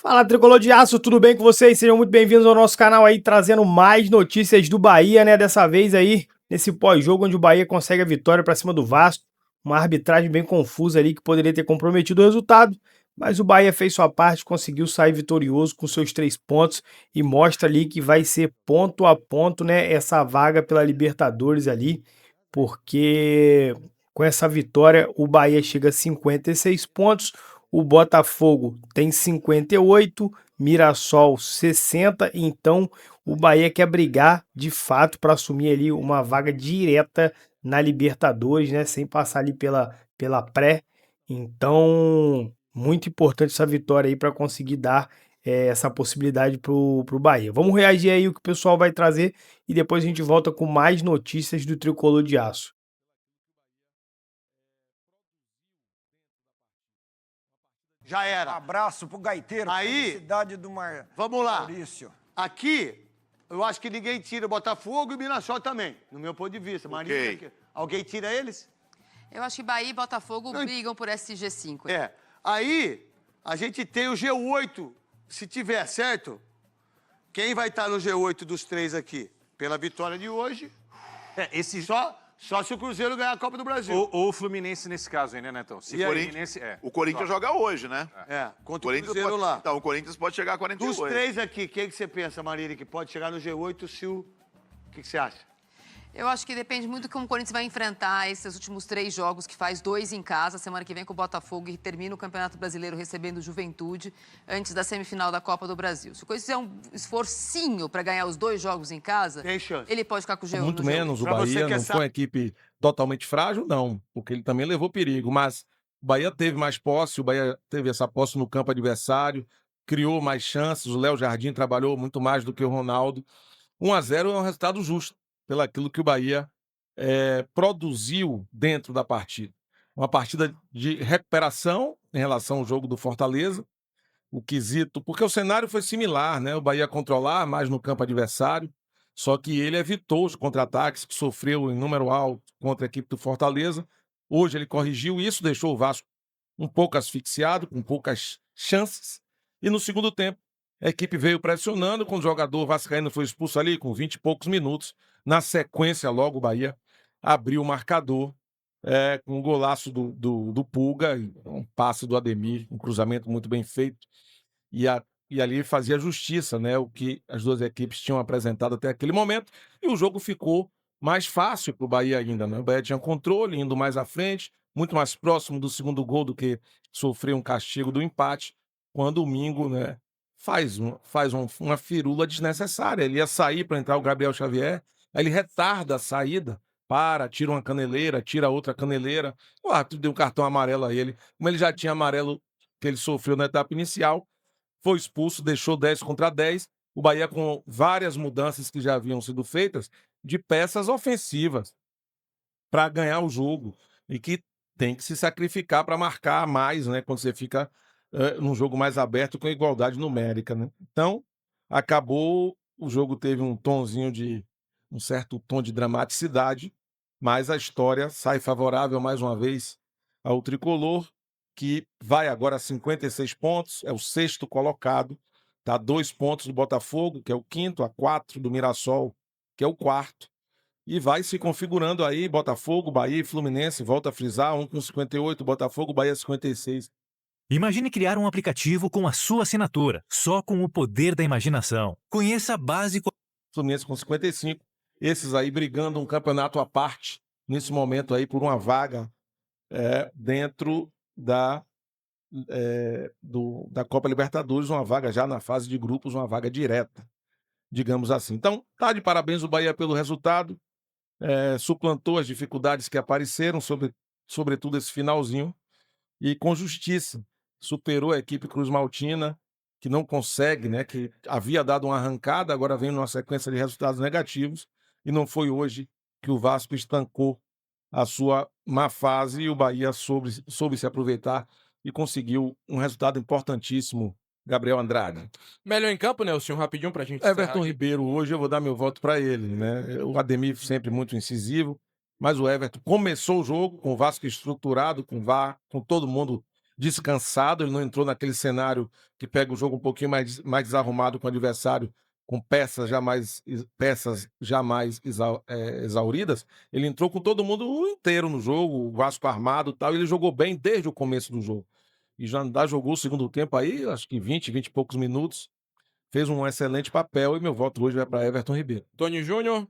Fala, Tricolor de Aço, tudo bem com vocês? Sejam muito bem-vindos ao nosso canal aí, trazendo mais notícias do Bahia, né? Dessa vez aí, nesse pós-jogo onde o Bahia consegue a vitória para cima do Vasco. Uma arbitragem bem confusa ali que poderia ter comprometido o resultado, mas o Bahia fez sua parte, conseguiu sair vitorioso com seus 3 pontos e mostra ali que vai ser ponto a ponto, né? Essa vaga pela Libertadores ali, porque com essa vitória o Bahia chega a 56 pontos. O Botafogo tem 58, Mirassol 60, então o Bahia quer brigar de fato para assumir ali uma vaga direta na Libertadores, né, sem passar ali pela pré. Então, muito importante essa vitória aí para conseguir dar essa possibilidade pro Bahia. Vamos reagir aí o que o pessoal vai trazer e depois a gente volta com mais notícias do Tricolor de Aço. Já era. Abraço pro gaiteiro, Aí, cidade do vamos lá. Maurício. Aqui, eu acho que ninguém tira o Botafogo e o Mirassol também, no meu ponto de vista. Marinho, alguém tira eles? Eu acho que Bahia e Botafogo brigam por esse G5. É. Aí, a gente tem o G8, se tiver, certo? Quem vai estar no G8 dos três aqui? Pela vitória de hoje. Só se o Cruzeiro ganhar a Copa do Brasil. Ou o Fluminense nesse caso aí, né, Netão? E aí? O Corinthians joga hoje, né? Contra o Cruzeiro lá. Então, o Corinthians pode chegar a 48. Dos três aqui, quem que você pensa, Marília, que pode chegar no G8 se o... O que você acha? Eu acho que depende muito de como o Corinthians vai enfrentar esses últimos 3 jogos, que faz 2 em casa, semana que vem com o Botafogo e termina o Campeonato Brasileiro recebendo o Juventude antes da semifinal da Copa do Brasil. Se o Corinthians fizer um esforcinho para ganhar os 2 jogos em casa, Tem chance. ele pode ficar com o G1 Muito no menos, o Pra você Bahia que não foi uma equipe totalmente frágil, não, porque ele também levou perigo, mas o Bahia teve mais posse, o Bahia teve essa posse no campo adversário, criou mais chances, o Léo Jardim trabalhou muito mais do que o Ronaldo. 1-0 é um resultado justo, pelo aquilo que o Bahia produziu dentro da partida. Uma partida de recuperação em relação ao jogo do Fortaleza, o quesito, porque o cenário foi similar, né? O Bahia controlar mais no campo adversário, só que ele evitou os contra-ataques que sofreu em número alto contra a equipe do Fortaleza. Hoje ele corrigiu isso, deixou o Vasco um pouco asfixiado, com poucas chances. E no segundo tempo, a equipe veio pressionando, quando o jogador vascaíno foi expulso ali com 20 e poucos minutos. Na sequência, logo o Bahia abriu o marcador com um golaço do Pulga, um passe do Ademir, um cruzamento muito bem feito. E ali fazia justiça, né, o que as duas equipes tinham apresentado até aquele momento, e o jogo ficou mais fácil para o Bahia ainda, né? O Bahia tinha controle, indo mais à frente, muito mais próximo do segundo gol do que sofrer um castigo do empate, quando o Mingo, né, uma firula desnecessária. Ele ia sair para entrar o Gabriel Xavier, aí ele retarda a saída, tira uma caneleira, tira outra caneleira, o árbitro deu um cartão amarelo a ele, como ele já tinha amarelo que ele sofreu na etapa inicial, foi expulso, deixou 10 contra 10. O Bahia com várias mudanças que já haviam sido feitas de peças ofensivas para ganhar o jogo e que tem que se sacrificar para marcar mais, né, quando você fica num jogo mais aberto com igualdade numérica, né? Então, acabou, o jogo teve um certo tom de dramaticidade, mas a história sai favorável mais uma vez ao tricolor, que vai agora a 56 pontos, é o 6º colocado, tá 2 pontos do Botafogo, que é o 5º, a 4 do Mirassol, que é o 4º, e vai se configurando aí Botafogo, Bahia e Fluminense, volta a frisar, um com 58, Botafogo, Bahia 56. Imagine criar um aplicativo com a sua assinatura, só com o poder da imaginação. Conheça Básico. Fluminense com 55, esses aí brigando um campeonato à parte, nesse momento aí, por uma vaga dentro da Copa Libertadores, uma vaga já na fase de grupos, uma vaga direta, digamos assim. Então, tá de parabéns o Bahia pelo resultado, suplantou as dificuldades que apareceram, sobretudo esse finalzinho, e com justiça, superou a equipe Cruz Maltina, que não consegue, né, que havia dado uma arrancada, agora vem numa sequência de resultados negativos, e não foi hoje que o Vasco estancou a sua má fase e o Bahia soube se aproveitar e conseguiu um resultado importantíssimo. Gabriel Andrade. Melhor em campo, Nelson, rapidinho pra gente Everton Ribeiro, hoje eu vou dar meu voto para ele, né? O Ademir sempre muito incisivo, mas o Everton começou o jogo com o Vasco estruturado, com todo mundo descansado, ele não entrou naquele cenário que pega o jogo um pouquinho mais desarrumado com o adversário, com peças jamais exauridas. Ele entrou com todo mundo inteiro no jogo, o Vasco armado e tal, e ele jogou bem desde o começo do jogo. E já jogou o segundo tempo aí, acho que 20 e poucos minutos, fez um excelente papel, e meu voto hoje vai para Everton Ribeiro. Tony Júnior.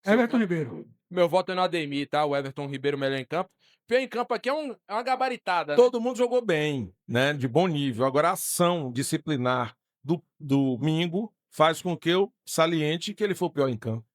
Everton Ribeiro. Meu voto é no Ademir, tá? O Everton Ribeiro melhor em campo. Pior em campo aqui é uma gabaritada, né? Todo mundo jogou bem, né? De bom nível. Agora, a ação disciplinar do Mingo faz com que eu saliente que ele foi o pior em campo.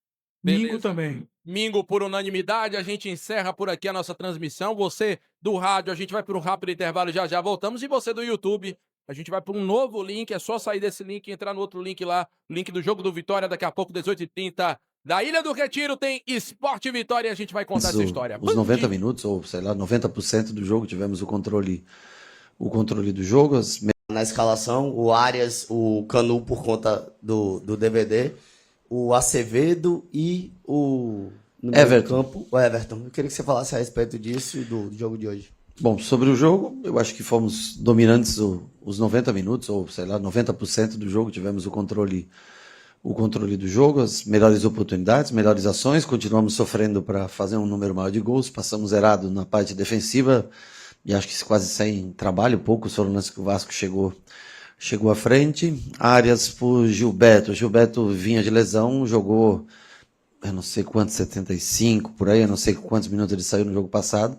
Beleza. Mingo também. Mingo por unanimidade, a gente encerra por aqui a nossa transmissão. Você do rádio, a gente vai para um rápido intervalo, já voltamos. E você do YouTube, a gente vai para um novo link, é só sair desse link e entrar no outro link lá, link do Jogo do Vitória, daqui a pouco, 18h30. Da Ilha do Retiro tem Esporte Vitória e a gente vai contar essa história. Os 90 minutos, ou sei lá, 90% do jogo, tivemos o controle do jogo. Na escalação, o Arias, o Canu por conta do DVD, o Acevedo e o Everton. O Everton. Eu queria que você falasse a respeito disso e do jogo de hoje. Bom, sobre o jogo, eu acho que fomos dominantes os 90 minutos, ou sei lá, 90% do jogo, tivemos o controle do jogo, as melhores oportunidades, melhores ações, continuamos sofrendo para fazer um número maior de gols, passamos zerado na parte defensiva, e acho que quase sem trabalho, poucos foram lances que o Vasco chegou à frente. Arias por Gilberto. Gilberto vinha de lesão, jogou, eu não sei quantos, 75, por aí, eu não sei quantos minutos ele saiu no jogo passado.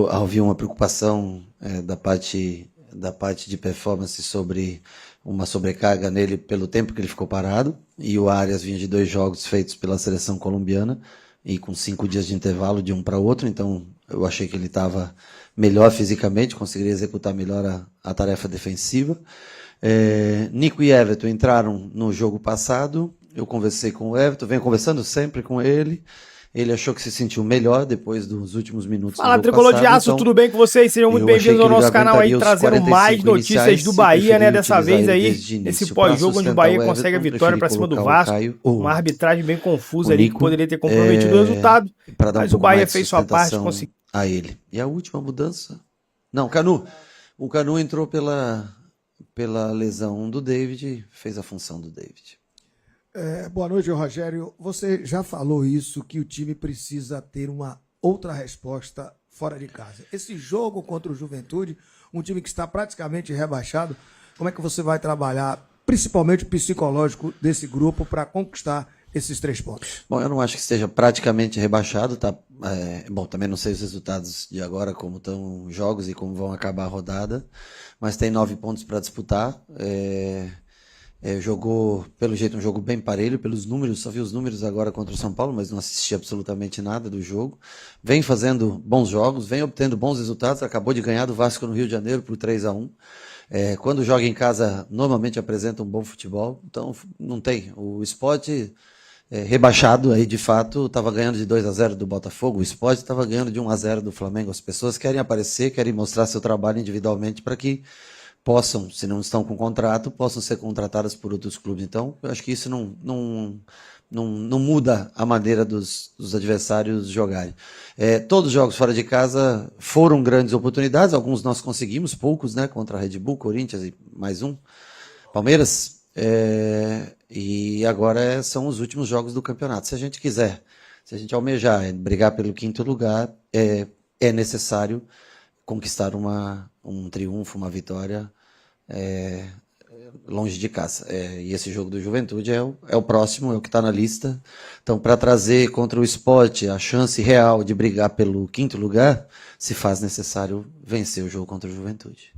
Havia uma preocupação da parte de performance sobre uma sobrecarga nele pelo tempo que ele ficou parado, e o Arias vinha de 2 jogos feitos pela seleção colombiana, e com 5 dias de intervalo de um para outro, então eu achei que ele estava melhor fisicamente, conseguiria executar melhor a tarefa defensiva. Nico e Everton entraram no jogo passado, eu conversei com o Everton, venho conversando sempre com ele. Ele achou que se sentiu melhor depois dos últimos minutos. Fala, Tricolor de Aço, tudo bem com vocês? Sejam muito bem-vindos ao nosso canal aí, trazendo mais notícias do Bahia, né? Dessa vez aí, nesse pós-jogo onde o Bahia consegue a vitória para cima do Vasco. Uma arbitragem bem confusa ali, que poderia ter comprometido o resultado, mas o Bahia fez sua parte, conseguiu. A ele. E a última mudança? Não, Canu. O Canu entrou pela lesão do David, fez a função do David. Boa noite, Rogério. Você já falou isso, que o time precisa ter uma outra resposta fora de casa. Esse jogo contra o Juventude, um time que está praticamente rebaixado, como é que você vai trabalhar, principalmente o psicológico desse grupo, para conquistar esses 3 pontos? Bom, eu não acho que esteja praticamente rebaixado, tá? Bom, também não sei os resultados de agora, como estão os jogos e como vão acabar a rodada, mas tem 9 pontos para disputar. Jogou, pelo jeito, um jogo bem parelho, pelos números, só vi os números agora contra o São Paulo, mas não assisti absolutamente nada do jogo. Vem fazendo bons jogos, vem obtendo bons resultados, acabou de ganhar do Vasco no Rio de Janeiro por 3-1. Quando joga em casa, normalmente apresenta um bom futebol, então não tem. O Sport rebaixado aí, de fato, estava ganhando de 2-0 do Botafogo, o Sport estava ganhando de 1-0 do Flamengo. As pessoas querem aparecer, querem mostrar seu trabalho individualmente para que possam, se não estão com contrato, possam ser contratadas por outros clubes. Então, eu acho que isso não muda a maneira dos adversários jogarem. Todos os jogos fora de casa foram grandes oportunidades, alguns nós conseguimos, poucos, né, contra a Red Bull, Corinthians e mais um, Palmeiras, e agora são os últimos jogos do campeonato. Se a gente quiser, se a gente almejar brigar pelo 5º lugar, é necessário conquistar um triunfo, uma vitória longe de casa. E esse jogo do Juventude é o próximo, é o que está na lista. Então, para trazer contra o Sport a chance real de brigar pelo 5º lugar, se faz necessário vencer o jogo contra o Juventude.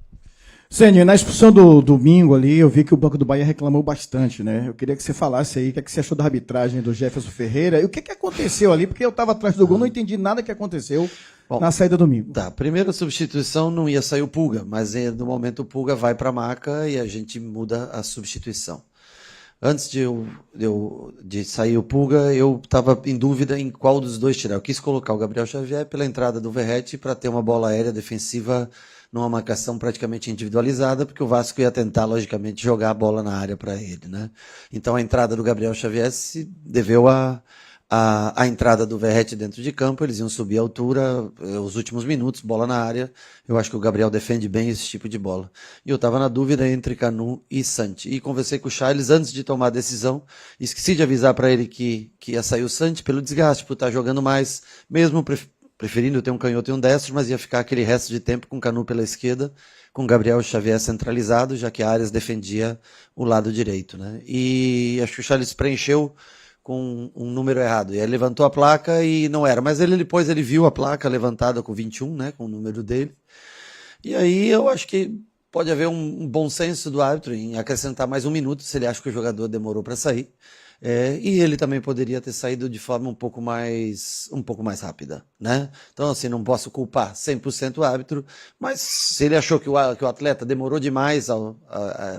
Sênio, na expulsão do domingo ali, eu vi que o Banco do Bahia reclamou bastante, né? Eu queria que você falasse aí o que você achou da arbitragem do Jefferson Ferreira e o que aconteceu ali, porque eu estava atrás do gol, não entendi nada que aconteceu na saída domingo. Tá, primeira substituição não ia sair o Pulga, mas no momento o Pulga vai para a maca e a gente muda a substituição. Antes de sair o Pulga, eu estava em dúvida em qual dos dois tirar. Eu quis colocar o Gabriel Xavier pela entrada do Verratti para ter uma bola aérea defensiva numa marcação praticamente individualizada, porque o Vasco ia tentar, logicamente, jogar a bola na área para ele, né? Então a entrada do Gabriel Xavier se deveu a entrada do Verratti dentro de campo, eles iam subir a altura, os últimos minutos, bola na área. Eu acho que o Gabriel defende bem esse tipo de bola. E eu estava na dúvida entre Canu e Santi. E conversei com o Charles antes de tomar a decisão. Esqueci de avisar para ele que ia sair o Santi pelo desgaste, por estar jogando mais, mesmo preferindo ter um canhoto e um destro, mas ia ficar aquele resto de tempo com Canu pela esquerda, com Gabriel Xavier centralizado, já que a Arias defendia o lado direito, né? E acho que o Charles preencheu com um número errado. E aí levantou a placa e não era. Mas ele depois ele viu a placa levantada com 21, né, com o número dele. E aí eu acho que pode haver um bom senso do árbitro em acrescentar mais 1 minuto, se ele acha que o jogador demorou para sair. E ele também poderia ter saído de forma um pouco mais rápida, né? Então, assim, não posso culpar 100% o árbitro, mas se ele achou que o atleta demorou demais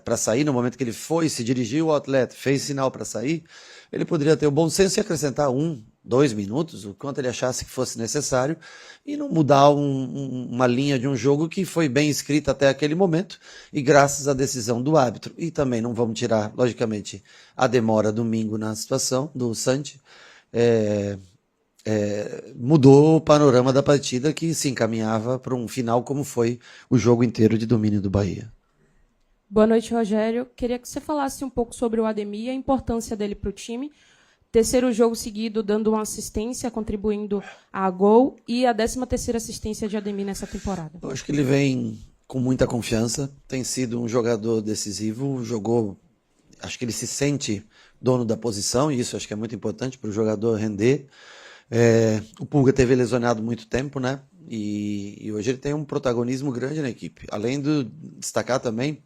para sair, no momento que ele foi, se dirigiu ao atleta, fez sinal para sair, ele poderia ter o bom senso e acrescentar 1, 2 minutos, o quanto ele achasse que fosse necessário, e não mudar uma linha de um jogo que foi bem escrita até aquele momento, e graças à decisão do árbitro. E também não vamos tirar, logicamente, a demora domingo na situação do Santi, mudou o panorama da partida, que se encaminhava para um final como foi o jogo inteiro de domínio do Bahia. Boa noite, Rogério. Queria que você falasse um pouco sobre o Ademir e a importância dele para o time. Terceiro jogo seguido dando uma assistência, contribuindo a gol, e a 13ª assistência de Ademir nessa temporada. Eu acho que ele vem com muita confiança, tem sido um jogador decisivo, acho que ele se sente dono da posição, e isso acho que é muito importante para o jogador render. O Pulga teve lesionado muito tempo, né? E hoje ele tem um protagonismo grande na equipe. Além de destacar também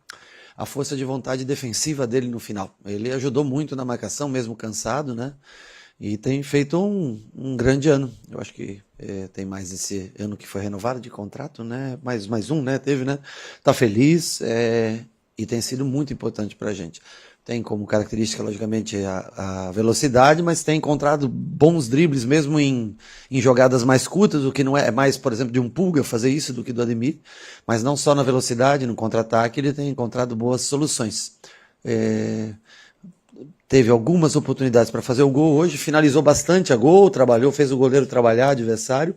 a força de vontade defensiva dele no final. Ele ajudou muito na marcação, mesmo cansado, né? E tem feito um grande ano. Eu acho que tem mais esse ano que foi renovado de contrato, né? Mais um, né? Teve, né? Tá feliz e tem sido muito importante pra gente. Tem como característica, logicamente, a velocidade, mas tem encontrado bons dribles mesmo em jogadas mais curtas, o que não é mais, por exemplo, de um Pulga fazer isso do que do Ademir, mas não só na velocidade, no contra-ataque, ele tem encontrado boas soluções. Teve algumas oportunidades para fazer o gol hoje, finalizou bastante a gol, fez o goleiro trabalhar, adversário,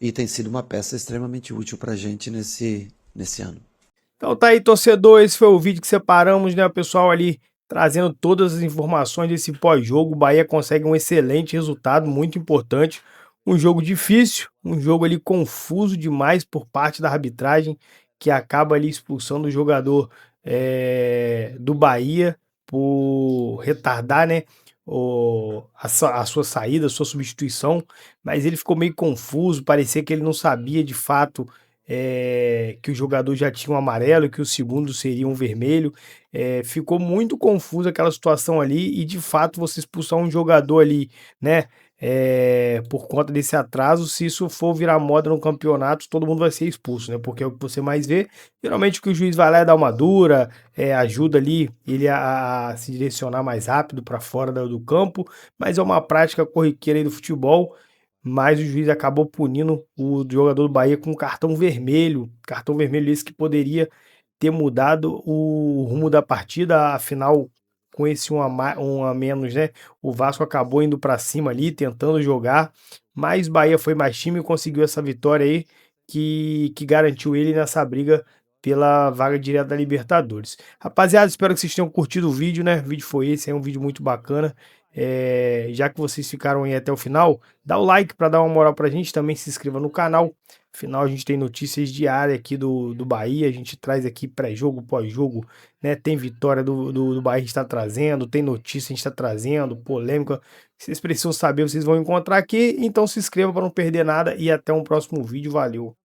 e tem sido uma peça extremamente útil para a gente nesse ano. Então tá aí, torcedor, esse foi o vídeo que separamos, né, o pessoal ali trazendo todas as informações desse pós-jogo. O Bahia consegue um excelente resultado, muito importante. Um jogo difícil, um jogo ali confuso demais por parte da arbitragem, que acaba ali expulsando o jogador do Bahia por retardar, né, a sua saída, a sua substituição, mas ele ficou meio confuso, parecia que ele não sabia de fato que o jogador já tinha um amarelo, que o segundo seria um vermelho. Ficou muito confuso aquela situação ali, e de fato você expulsar um jogador ali, né, por conta desse atraso, se isso for virar moda no campeonato, todo mundo vai ser expulso, né, porque é o que você mais vê. Geralmente que o juiz vai lá e dá uma dura, ajuda ali ele a se direcionar mais rápido para fora do campo, mas é uma prática corriqueira aí do futebol. Mas o juiz acabou punindo o jogador do Bahia com um cartão vermelho esse que poderia ter mudado o rumo da partida. Afinal, com esse um a menos, né, o Vasco acabou indo para cima ali, tentando jogar, mas o Bahia foi mais time e conseguiu essa vitória aí, que garantiu ele nessa briga pela vaga direta da Libertadores. Rapaziada, espero que vocês tenham curtido o vídeo, né? O vídeo foi esse, é um vídeo muito bacana. Já que vocês ficaram aí até o final, dá o like para dar uma moral pra gente, também se inscreva no canal. Afinal, a gente tem notícias diárias aqui do Bahia, a gente traz aqui pré-jogo, pós-jogo, né? Tem vitória do Bahia, a gente está trazendo, tem notícia, a gente está trazendo, polêmica. Vocês precisam saber, vocês vão encontrar aqui, então se inscreva para não perder nada e até um próximo vídeo, valeu!